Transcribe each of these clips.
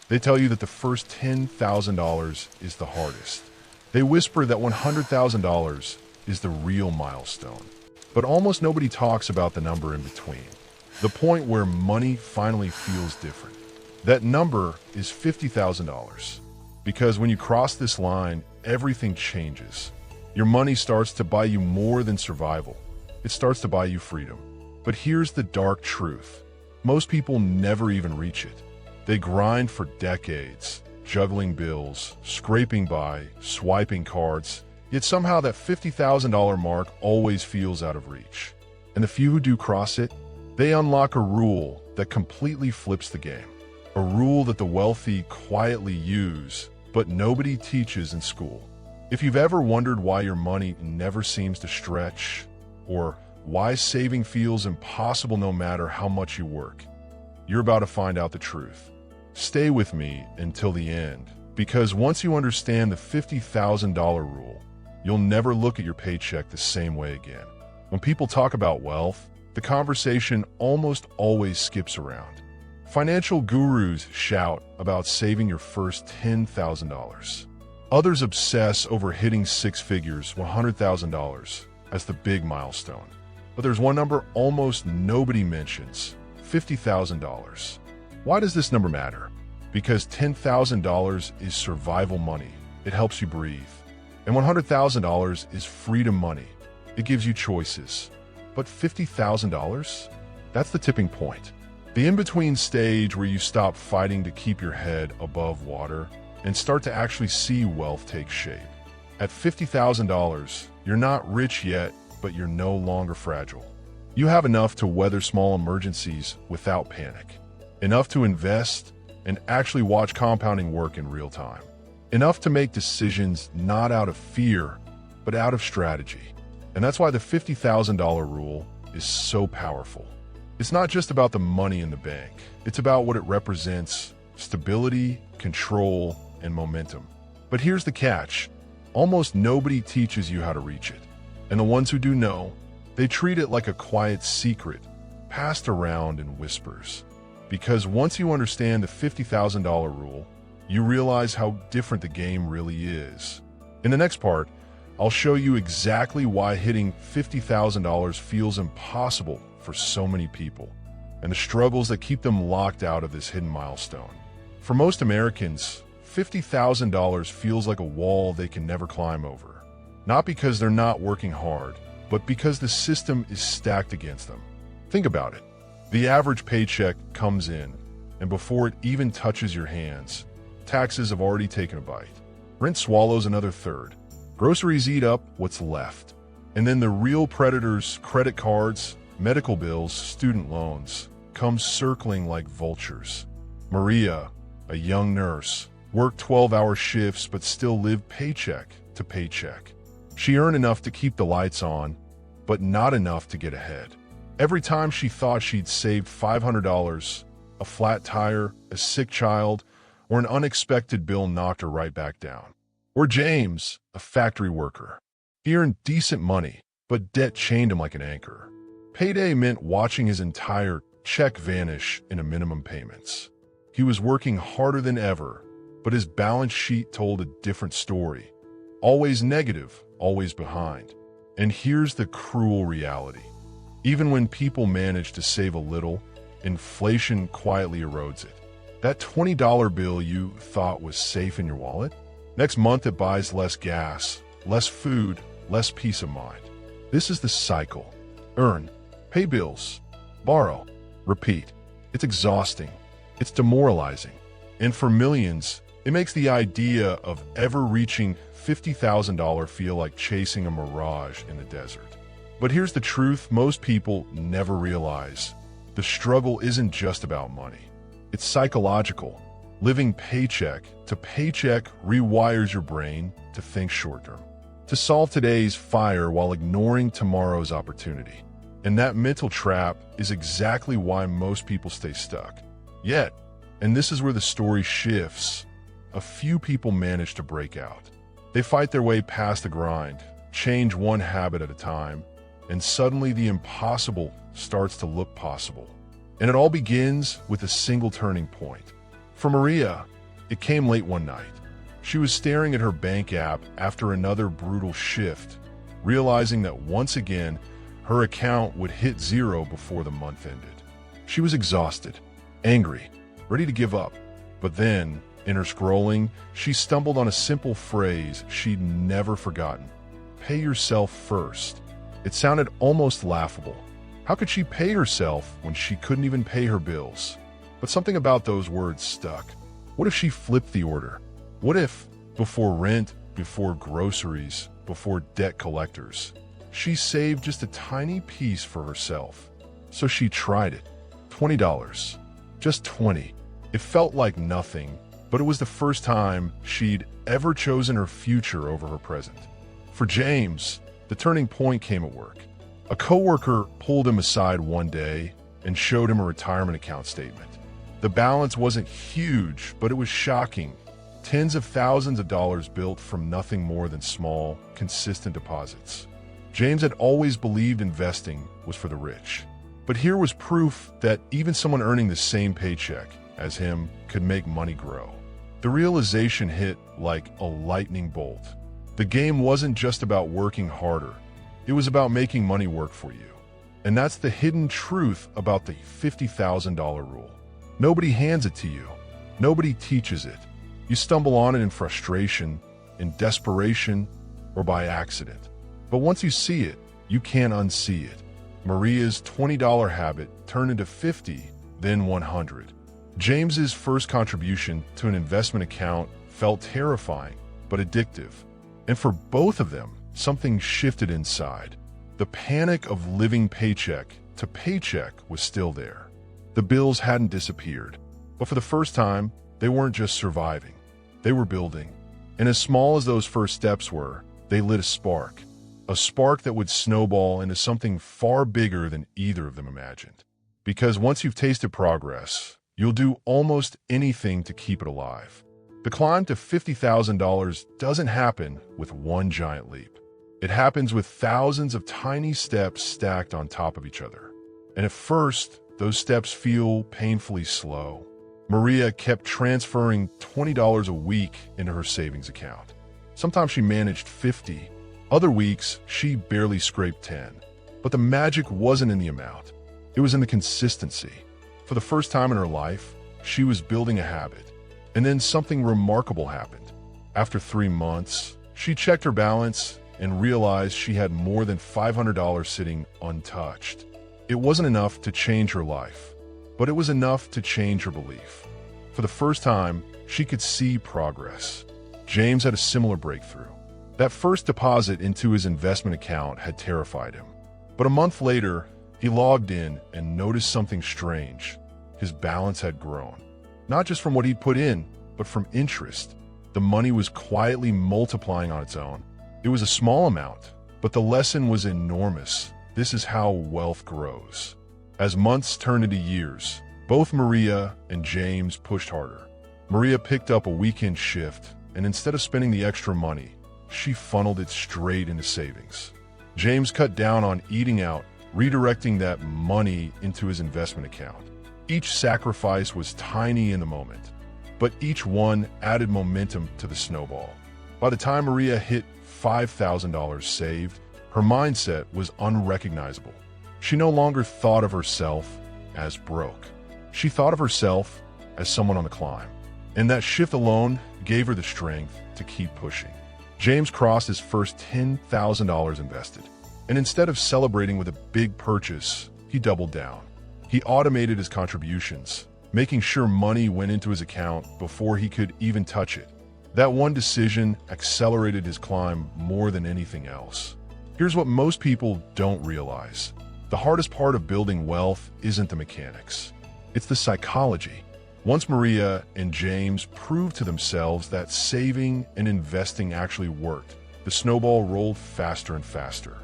They tell you that the first $10,000 is the hardest. They whisper that $100,000 is the real milestone. But almost nobody talks about the number in between. The point where money finally feels different. That number is $50,000. Because when you cross this line, everything changes. Your money starts to buy you more than survival. It starts to buy you freedom. But here's the dark truth. Most people never even reach it. They grind for decades, juggling bills, scraping by, swiping cards, yet somehow that $50,000 mark always feels out of reach. And the few who do cross it, they unlock a rule that completely flips the game. A rule that the wealthy quietly use, but nobody teaches in school. If you've ever wondered why your money never seems to stretch, or why saving feels impossible no matter how much you work, you're about to find out the truth. Stay with me until the end, because once you understand the $50,000 rule, you'll never look at your paycheck the same way again. When people talk about wealth, the conversation almost always skips around. Financial gurus shout about saving your first $10,000. Others obsess over hitting six figures, $100,000, as the big milestone. But there's one number almost nobody mentions, $50,000. Why does this number matter? Because $10,000 is survival money. It helps you breathe. And $100,000 is freedom money. It gives you choices. But $50,000? That's the tipping point. The in-between stage where you stop fighting to keep your head above water and start to actually see wealth take shape. At $50,000, you're not rich yet, but you're no longer fragile. You have enough to weather small emergencies without panic. Enough to invest and actually watch compounding work in real time. Enough to make decisions not out of fear, but out of strategy. And that's why the $50,000 rule is so powerful. It's not just about the money in the bank. It's about what it represents: stability, control, and momentum. But here's the catch. Almost nobody teaches you how to reach it. And the ones who do know, they treat it like a quiet secret, passed around in whispers. Because once you understand the $50,000 rule, you realize how different the game really is. In the next part, I'll show you exactly why hitting $50,000 feels impossible for so many people, and the struggles that keep them locked out of this hidden milestone. For most Americans, $50,000 feels like a wall they can never climb over. Not because they're not working hard, but because the system is stacked against them. Think about it. The average paycheck comes in, and before it even touches your hands, taxes have already taken a bite. Rent swallows another third. Groceries eat up what's left. And then the real predators, credit cards, medical bills, student loans, come circling like vultures. Maria, a young nurse, worked 12-hour shifts but still lived paycheck to paycheck. She earned enough to keep the lights on, but not enough to get ahead. Every time she thought she'd saved $500, a flat tire, a sick child, or an unexpected bill knocked her right back down. Or James, a factory worker. He earned decent money, but debt chained him like an anchor. Payday meant watching his entire check vanish into minimum payments. He was working harder than ever, but his balance sheet told a different story. Always negative, always behind. And here's the cruel reality. Even when people manage to save a little, inflation quietly erodes it. That $20 bill you thought was safe in your wallet, next month it buys less gas, less food, less peace of mind. This is the cycle. Earn, pay bills, borrow, repeat. It's exhausting. It's demoralizing. And for millions, it makes the idea of ever reaching $50,000 feel like chasing a mirage in the desert. But here's the truth most people never realize. The struggle isn't just about money. It's psychological. Living paycheck to paycheck rewires your brain to think short-term, to solve today's fire while ignoring tomorrow's opportunity. And that mental trap is exactly why most people stay stuck. Yet, and this is where the story shifts, a few people manage to break out. They fight their way past the grind, change one habit at a time, and suddenly the impossible starts to look possible. And it all begins with a single turning point. For Maria, It came late one night. She was staring at her bank app after another brutal shift, realizing that once again, her account would hit zero before the month ended. She was exhausted, angry, ready to give up. But then, in her scrolling, she stumbled on a simple phrase she'd never forgotten. Pay yourself first. It sounded almost laughable. How could she pay herself when she couldn't even pay her bills? But something about those words stuck. What if she flipped the order? What if, before rent, before groceries, before debt collectors, she saved just a tiny piece for herself? So she tried it. $20. Just 20. It felt like nothing, but it was the first time she'd ever chosen her future over her present. For James, the turning point came at work. A coworker pulled him aside one day and showed him a retirement account statement. The balance wasn't huge, but it was shocking. Tens of thousands of dollars built from nothing more than small, consistent deposits. James had always believed investing was for the rich. But here was proof that even someone earning the same paycheck as him could make money grow. The realization hit like a lightning bolt. The game wasn't just about working harder. It was about making money work for you. And that's the hidden truth about the $50,000 rule. Nobody hands it to you. Nobody teaches it. You stumble on it in frustration, in desperation, or by accident. But once you see it, you can't unsee it. Maria's $20 habit turned into 50, then 100. James's first contribution to an investment account felt terrifying, but addictive. And for both of them, something shifted inside. The panic of living paycheck to paycheck was still there. The bills hadn't disappeared, but for the first time, they weren't just surviving. They were building. And as small as those first steps were, they lit a spark that would snowball into something far bigger than either of them imagined. Because once you've tasted progress, you'll do almost anything to keep it alive. The climb to $50,000 doesn't happen with one giant leap. It happens with thousands of tiny steps stacked on top of each other. And at first, those steps feel painfully slow. Maria kept transferring $20 a week into her savings account. Sometimes she managed 50. Other weeks, she barely scraped 10. But the magic wasn't in the amount. It was in the consistency. For the first time in her life, she was building a habit. And then something remarkable happened. After 3 months, she checked her balance and realized she had more than $500 sitting untouched. It wasn't enough to change her life, but it was enough to change her belief. For the first time, she could see progress. James had a similar breakthrough. That first deposit into his investment account had terrified him. But a month later, he logged in and noticed something strange. His balance had grown. Not just from what he'd put in, but from interest. The money was quietly multiplying on its own. It was a small amount, but the lesson was enormous. This is how wealth grows. As months turned into years, both Maria and James pushed harder. Maria picked up a weekend shift, and instead of spending the extra money, she funneled it straight into savings. James cut down on eating out, redirecting that money into his investment account. Each sacrifice was tiny in the moment, but each one added momentum to the snowball. By the time Maria hit $5,000 saved, her mindset was unrecognizable. She no longer thought of herself as broke. She thought of herself as someone on the climb. And that shift alone gave her the strength to keep pushing. James crossed his first $10,000 invested. And instead of celebrating with a big purchase, he doubled down. He automated his contributions, making sure money went into his account before he could even touch it. That one decision accelerated his climb more than anything else. Here's what most people don't realize. The hardest part of building wealth isn't the mechanics. It's the psychology. Once Maria and James proved to themselves that saving and investing actually worked, the snowball rolled faster and faster.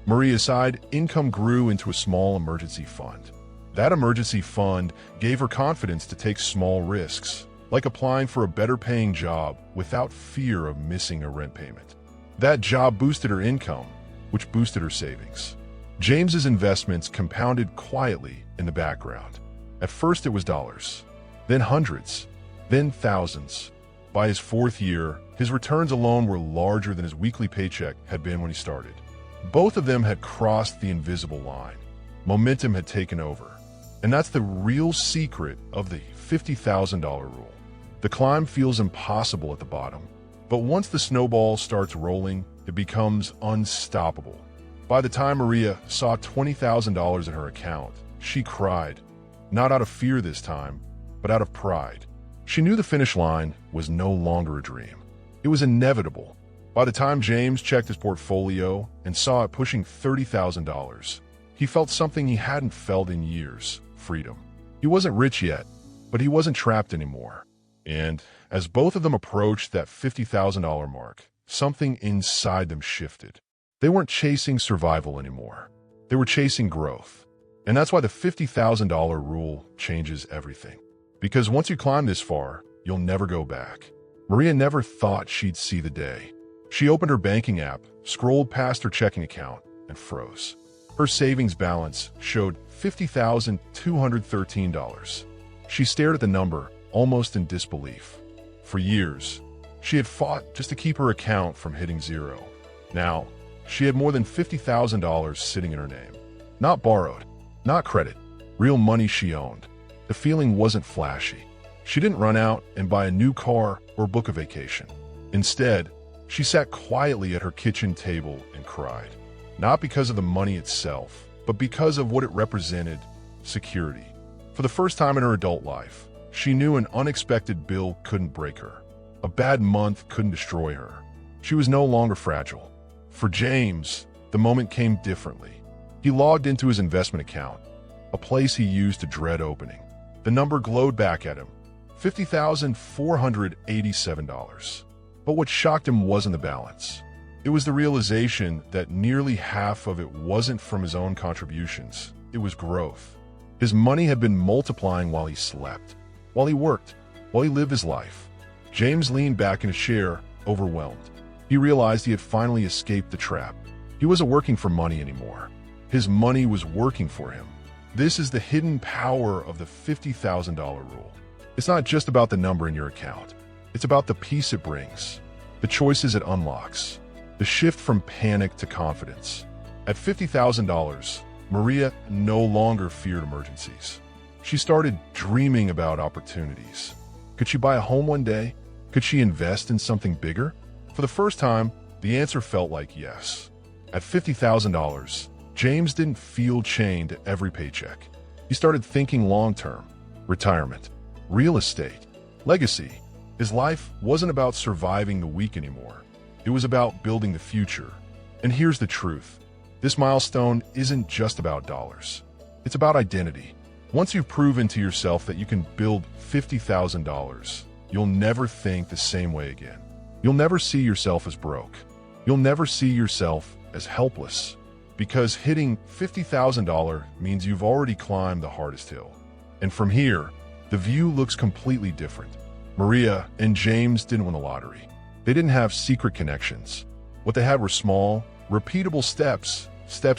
Maria's side income grew into a small emergency fund. That emergency fund gave her confidence to take small risks, like applying for a better-paying job without fear of missing a rent payment. That job boosted her income, which boosted her savings. James's investments compounded quietly in the background. At first it was dollars, then hundreds, then thousands. By his fourth year, his returns alone were larger than his weekly paycheck had been when he started. Both of them had crossed the invisible line. Momentum had taken over. And that's the real secret of the $50,000 rule. The climb feels impossible at the bottom, but once the snowball starts rolling, it becomes unstoppable. By the time Maria saw $20,000 in her account, she cried, not out of fear this time, but out of pride. She knew the finish line was no longer a dream. It was inevitable. By the time James checked his portfolio and saw it pushing $30,000, he felt something he hadn't felt in years: freedom. He wasn't rich yet, but he wasn't trapped anymore. And as both of them approached that $50,000 mark, something inside them shifted. They weren't chasing survival anymore. They were chasing growth. And that's why the $50,000 rule changes everything. Because once you climb this far, you'll never go back. Maria never thought she'd see the day. She opened her banking app, scrolled past her checking account, and froze. Her savings balance showed $50,213. She stared at the number, almost in disbelief. For years, she had fought just to keep her account from hitting zero. Now, she had more than $50,000 sitting in her name. Not borrowed, not credit, real money she owned. The feeling wasn't flashy. She didn't run out and buy a new car or book a vacation. Instead, she sat quietly at her kitchen table and cried. Not because of the money itself, but because of what it represented: security. For the first time in her adult life, she knew an unexpected bill couldn't break her. A bad month couldn't destroy her. She was no longer fragile. For James, the moment came differently. He logged into his investment account, a place he used to dread opening. The number glowed back at him: $50,487. But what shocked him wasn't the balance. It was the realization that nearly half of it wasn't from his own contributions. It was growth. His money had been multiplying while he slept, while he worked, while he lived his life. James leaned back in his chair, overwhelmed. He realized he had finally escaped the trap. He wasn't working for money anymore. His money was working for him. This is the hidden power of the $50,000 rule. It's not just about the number in your account. It's about the peace it brings, the choices it unlocks, the shift from panic to confidence. At $50,000, Maria no longer feared emergencies. She started dreaming about opportunities. Could she buy a home one day? Could she invest in something bigger? For the first time, the answer felt like yes. At $50,000, James didn't feel chained to every paycheck. He started thinking long-term: retirement, real estate, legacy. His life wasn't about surviving the week anymore. It was about building the future. And here's the truth. This milestone isn't just about dollars. It's about identity. Once you've proven to yourself that you can build $50,000, you'll never think the same way again. You'll never see yourself as broke. You'll never see yourself as helpless. Because hitting $50,000 means you've already climbed the hardest hill. And from here, the view looks completely different. Maria and James didn't win the lottery. They didn't have secret connections. What they had were small, repeatable steps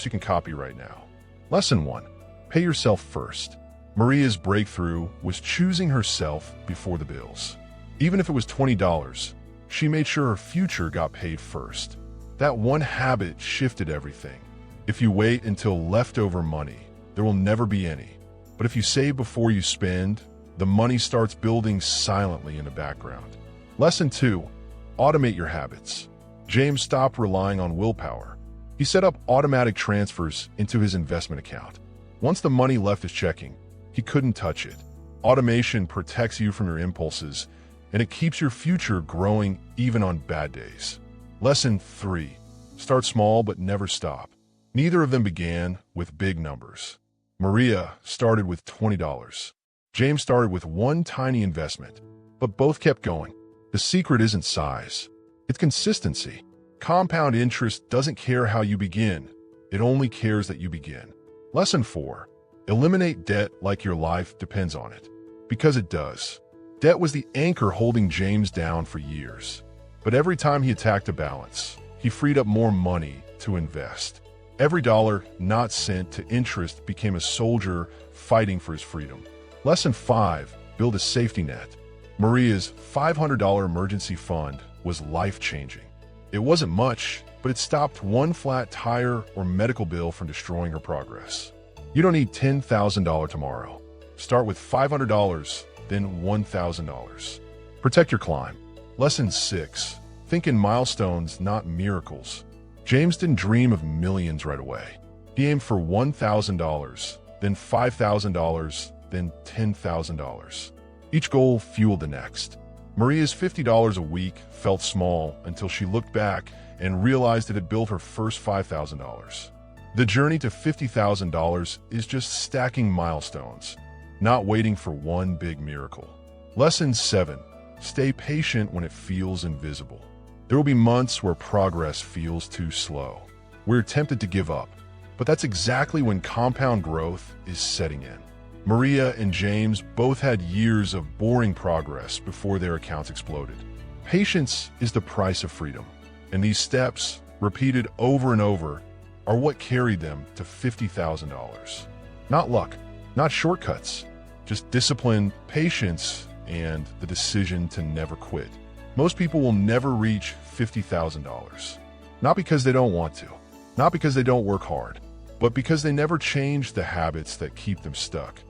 you can copy right now. Lesson 1. Pay yourself first. Maria's breakthrough was choosing herself before the bills. Even if it was $20, she made sure her future got paid first. That one habit shifted everything. If you wait until leftover money, there will never be any. But if you save before you spend, the money starts building silently in the background. Lesson 2. Automate your habits. James stopped relying on willpower. He set up automatic transfers into his investment account. Once the money left his checking, he couldn't touch it. Automation protects you from your impulses, and it keeps your future growing even on bad days. Lesson 3. Start small but never stop. Neither of them began with big numbers. Maria started with $20. James started with one tiny investment, but both kept going. The secret isn't size, it's consistency. Compound interest doesn't care how you begin, it only cares that you begin. Lesson 4. Eliminate debt like your life depends on it. Because it does. Debt was the anchor holding James down for years. But every time he attacked a balance, he freed up more money to invest. Every dollar not sent to interest became a soldier fighting for his freedom. Lesson 5. Build a safety net. Maria's $500 emergency fund was life-changing. It wasn't much, but it stopped one flat tire or medical bill from destroying her progress. You don't need $10,000 tomorrow. Start with $500, then $1,000. Protect your climb. Lesson 6. Think in milestones, not miracles. James didn't dream of millions right away. He aimed for $1,000, then $5,000, then $10,000. Each goal fueled the next. Maria's $50 a week felt small until she looked back and realized it had built her first $5,000. The journey to $50,000 is just stacking milestones, not waiting for one big miracle. Lesson 7. Stay patient when it feels invisible. There will be months where progress feels too slow. We're tempted to give up, but that's exactly when compound growth is setting in. Maria and James both had years of boring progress before their accounts exploded. Patience is the price of freedom, and these steps, repeated over and over, are what carried them to $50,000. Not luck, not shortcuts, just discipline, patience, and the decision to never quit. Most people will never reach $50,000. Not because they don't want to, not because they don't work hard, but because they never change the habits that keep them stuck.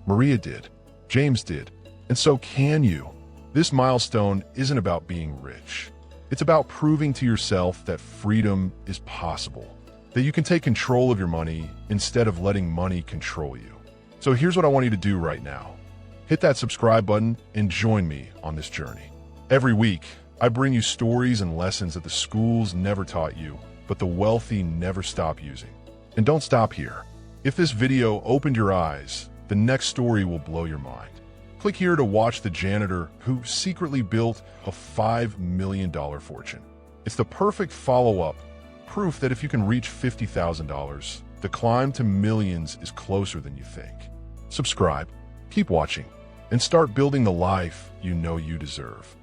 Maria did, James did, and so can you. This milestone isn't about being rich. It's about proving to yourself that freedom is possible, that you can take control of your money instead of letting money control you. So here's what I want you to do right now. Hit that subscribe button and join me on this journey. Every week, I bring you stories and lessons that the schools never taught you, but the wealthy never stop using. And don't stop here. If this video opened your eyes, the next story will blow your mind. Click here to watch the janitor who secretly built a $5 million fortune. It's the perfect follow-up, proof that if you can reach $50,000, the climb to millions is closer than you think. Subscribe, keep watching, and start building the life you know you deserve.